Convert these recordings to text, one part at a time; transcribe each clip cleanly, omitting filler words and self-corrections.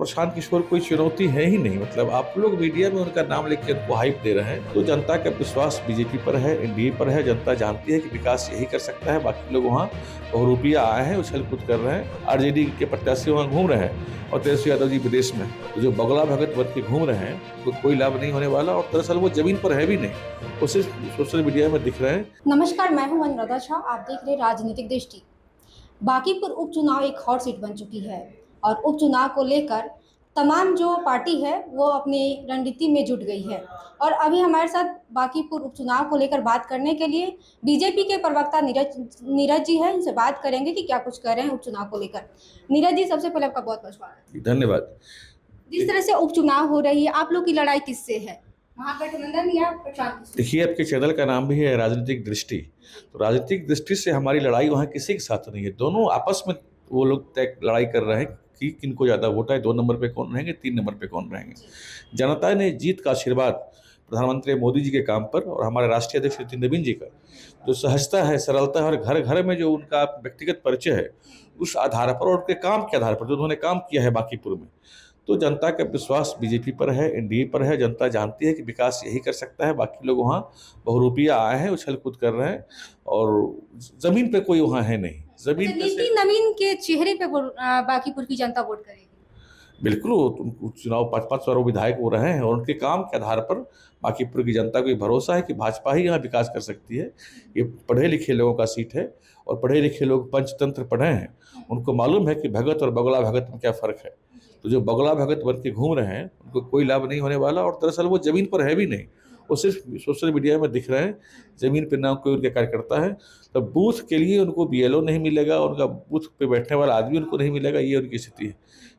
प्रशांत किशोर कोई चुनौती है ही नहीं। मतलब आप लोग मीडिया में उनका नाम लेकर उनको हाइप दे रहे हैं, तो जनता का विश्वास बीजेपी पर है, एनडीए पर है। जनता जानती है कि विकास यही कर सकता है। बाकी लोग वहाँ बहुरूपिया आए हैं, उछल कूद कर रहे हैं। आरजेडी के प्रत्याशी वहाँ घूम रहे हैं और तेजस्वी यादव जी विदेश में। तो जो बगला भगत बन के घूम रहे हैं उनको कोई लाभ नहीं होने वाला, और दरअसल वो जमीन पर है भी नहीं, वो सिर्फ सोशल मीडिया में दिख रहे हैं। नमस्कार, मैं हूं अनुराधा झा। आप देख रहे राजनीतिक दृष्टि। बांकीपुर उपचुनाव एक हॉट सीट बन चुकी है और उपचुनाव को लेकर तमाम जो पार्टी है वो अपनी रणनीति में जुट गई है। और अभी हमारे साथ बांकीपुर उपचुनाव को लेकर बात करने के लिए बीजेपी के प्रवक्ता नीरज जी हैं। इनसे बात करेंगे कि क्या कुछ कर रहे हैं उपचुनाव को लेकर। नीरज जी, सबसे पहले आपका बहुत बहुत स्वागत। धन्यवाद। जिस तरह से उपचुनाव हो रही है, आप लोग की लड़ाई किससे है, महागठबंधन या प्रशांत किशोर? देखिए, आपके चैनल का नाम भी है राजनीतिक दृष्टि, तो राजनीतिक दृष्टि से हमारी लड़ाई वहाँ किसी के साथ नहीं है। दोनों आपस में वो लोग तय लड़ाई कर रहे हैं कि किनको ज़्यादा वोट है, 2 नंबर पे कौन रहेंगे, 3 नंबर पे कौन रहेंगे। जनता ने जीत का आशीर्वाद प्रधानमंत्री मोदी जी के काम पर और हमारे राष्ट्रीय अध्यक्ष नितिन नवीन जी का जो सहजता है, सरलता है और घर घर में जो उनका व्यक्तिगत परिचय है, उस आधार पर और उनके काम के आधार पर जो उन्होंने काम किया है बांकीपुर में, तो जनता का विश्वास बीजेपी पर है, एनडीए पर है। जनता जानती है कि विकास यही कर सकता है। बाकी लोग वहाँ बहुरूपिया आए हैं, उछल कूद कर रहे हैं और जमीन पे कोई वहाँ है नहीं। जमीन पे नितिन नवीन के चेहरे पे बांकीपुर की जनता वोट करेगी। बिल्कुल, उनको चुनाव 5-5 बार वो विधायक वो रहे हैं और उनके काम के आधार पर बांकीपुर की जनता को ये भरोसा है कि भाजपा ही यहाँ विकास कर सकती है। ये पढ़े लिखे लोगों का सीट है और पढ़े लिखे लोग पंचतंत्र पढ़े हैं, उनको मालूम है कि भगत और बगला भगत में क्या फ़र्क है। तो जो बगला भगत बन के घूम रहे हैं उनको कोई लाभ नहीं होने वाला, और दरअसल वो जमीन पर है भी नहीं, वो सिर्फ सोशल मीडिया में दिख रहे हैं। जमीन पर ना कोई उनके कार्यकर्ता है, तो बूथ के लिए उनको बीएलओ नहीं मिलेगा, उनका बूथ पे बैठने वाला आदमी उनको नहीं मिलेगा। ये उनकी स्थिति है।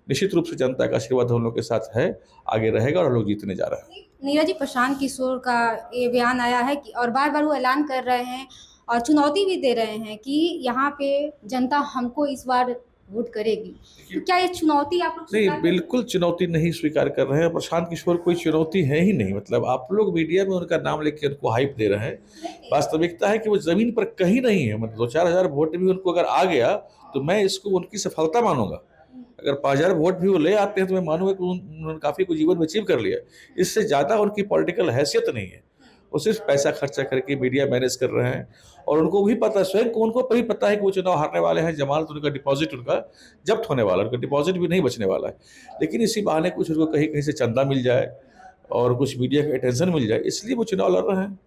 निश्चित रूप से जनता का आशीर्वाद हम लोग के साथ है, आगे रहेगा और हम लोग जीतने जा रहे हैं। नीरज जी, प्रशांत किशोर का ये बयान आया है कि और बार बार वो ऐलान कर रहे हैं और चुनौती भी दे रहे हैं कि यहाँ पे जनता हमको इस बार वोट करेगी। तो क्या ये चुनौती आप लोग नहीं, स्वीकार बिल्कुल चुनौती नहीं स्वीकार कर रहे हैं। प्रशांत किशोर कोई चुनौती है ही नहीं। मतलब आप लोग मीडिया में उनका नाम लेकर उनको हाइप दे रहे हैं। वास्तविकता है कि वो जमीन पर कहीं नहीं है। मतलब 2-4 हज़ार वोट भी उनको अगर आ गया तो मैं इसको उनकी सफलता मानूंगा। अगर 5,000 वोट भी वो ले आते हैं तो मैं मानूंगा कि उन्होंने काफ़ी कुछ जीवन में अचीव कर लिया। इससे ज़्यादा उनकी पॉलिटिकल हैसियत नहीं है। वो सिर्फ पैसा खर्चा करके मीडिया मैनेज कर रहे हैं और उनको भी पता है, स्वयं को उनको भी पता है कि वो चुनाव हारने वाले हैं। जमानत उनका, डिपॉजिट उनका जब्त होने वाला है, उनका डिपॉजिट भी नहीं बचने वाला है। लेकिन इसी बहाने कुछ उनको कहीं कहीं से चंदा मिल जाए और कुछ मीडिया का अटेंशन मिल जाए, इसलिए वो चुनाव लड़ रहे हैं।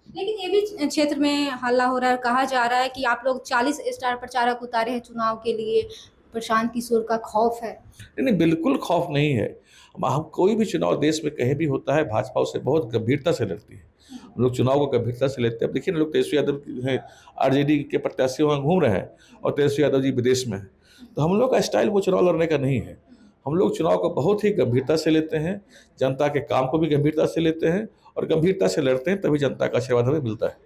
लेकिन ये भी क्षेत्र में हल्ला हो रहा है, कहा जा रहा है कि आप लोग 40 स्टार प्रचारक उतारे हैं चुनाव के लिए, प्रशांत किशोर का खौफ है। नहीं नहीं, बिल्कुल खौफ नहीं है। हम कोई भी चुनाव देश में कहीं भी होता है, भाजपा उसे बहुत गंभीरता से लड़ती है। हम लोग चुनाव को गंभीरता से लेते हैं। अब देखिए ना, लोग तेजस्वी यादव हैं, आरजेडी के प्रत्याशी वहाँ घूम रहे हैं और तेजस्वी यादव जी विदेश में हैं। तो हम लोग का स्टाइल वो चुनाव लड़ने का नहीं है। हम लोग चुनाव को बहुत ही गंभीरता से लेते हैं, जनता के काम को भी गंभीरता से लेते हैं और गंभीरता से लड़ते हैं, तभी जनता का आशीर्वाद हमें मिलता है।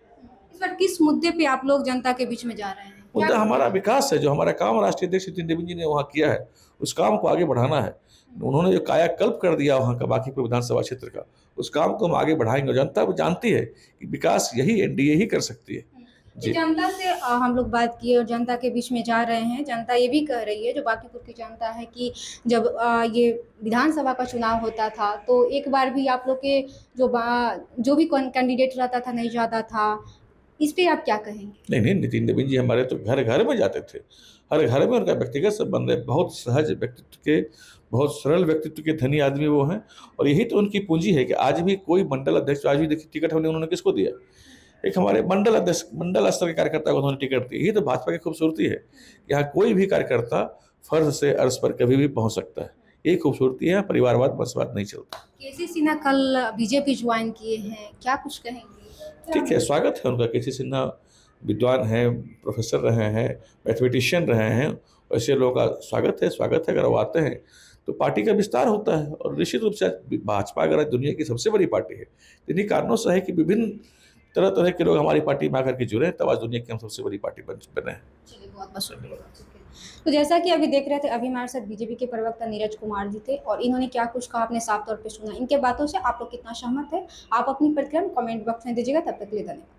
इस बार किस मुद्दे पे आप लोग जनता के बीच में जा रहे हैं? मुद्दा हमारा विकास है। जो हमारा काम राष्ट्रीय अध्यक्ष नितिन नवीन जी ने वहाँ किया है, उस काम को आगे बढ़ाना है। उन्होंने जो कायाकल्प कर दिया वहाँ का बांकीपुर विधानसभा क्षेत्र का, उस काम को हम आगे बढ़ाएंगे। और जनता वो जानती है कि विकास यही एनडीए ही कर सकती है। जी। जनता से हम लोग बात किए और जनता के बीच में जा रहे हैं। जनता ये भी कह रही है, जो बांकीपुर की जनता है, कि जब ये विधानसभा का चुनाव होता था तो एक बार भी आप लोग के जो भी कैंडिडेट रहता था नहीं जाता था। इस पे आप क्या कहेंगे? नहीं नहीं, नितिन नवीन जी हमारे तो घर घर में जाते थे। हर घर में उनका व्यक्तिगत संबंध है। बहुत सहज व्यक्तित्व के, बहुत सरल व्यक्तित्व के धनी आदमी वो हैं। और यही तो उनकी पूंजी है कि आज भी कोई मंडल अध्यक्ष, आज भी देखिए टिकट उन्होंने किसको दिया, एक हमारे मंडल अध्यक्ष, मंडल स्तर के कार्यकर्ता को उन्होंने टिकट दी। यही तो भाजपा की खूबसूरती है कि यहाँ कोई भी कार्यकर्ता फर्ज से अर्ज पर कभी भी पहुँच सकता है। यही खूबसूरती है। परिवारवाद बसवाद नहीं चलता। केसी सिन्हा कल बीजेपी ज्वाइन किए हैं, क्या कुछ कहेंगे? ठीक है, स्वागत है उनका। केसी सिन्हा विद्वान हैं, प्रोफेसर रहे हैं, मैथमेटिशियन रहे हैं। ऐसे लोगों का स्वागत है। अगर वो आते हैं तो पार्टी का विस्तार होता है। और निश्चित रूप से भाजपा अगर दुनिया की सबसे बड़ी पार्टी है, इन्हीं कारणों से है कि विभिन्न तरह तरह के लोग हमारी पार्टी में आकर के जुड़े हैं, तब आज दुनिया की हम सबसे बड़ी पार्टी बने हैं। चलिए, बहुत बहुत शुक्रिया। तो जैसा कि अभी देख रहे थे, अभी हमारे साथ बीजेपी के प्रवक्ता नीरज कुमार जी थे और इन्होंने क्या कुछ कहा आपने साफ तौर पे सुना। इनके बातों से आप लोग कितना सहमत है, आप अपनी प्रतिक्रिया कमेंट बॉक्स में दीजिएगा। तब तक के लिए धन्यवाद।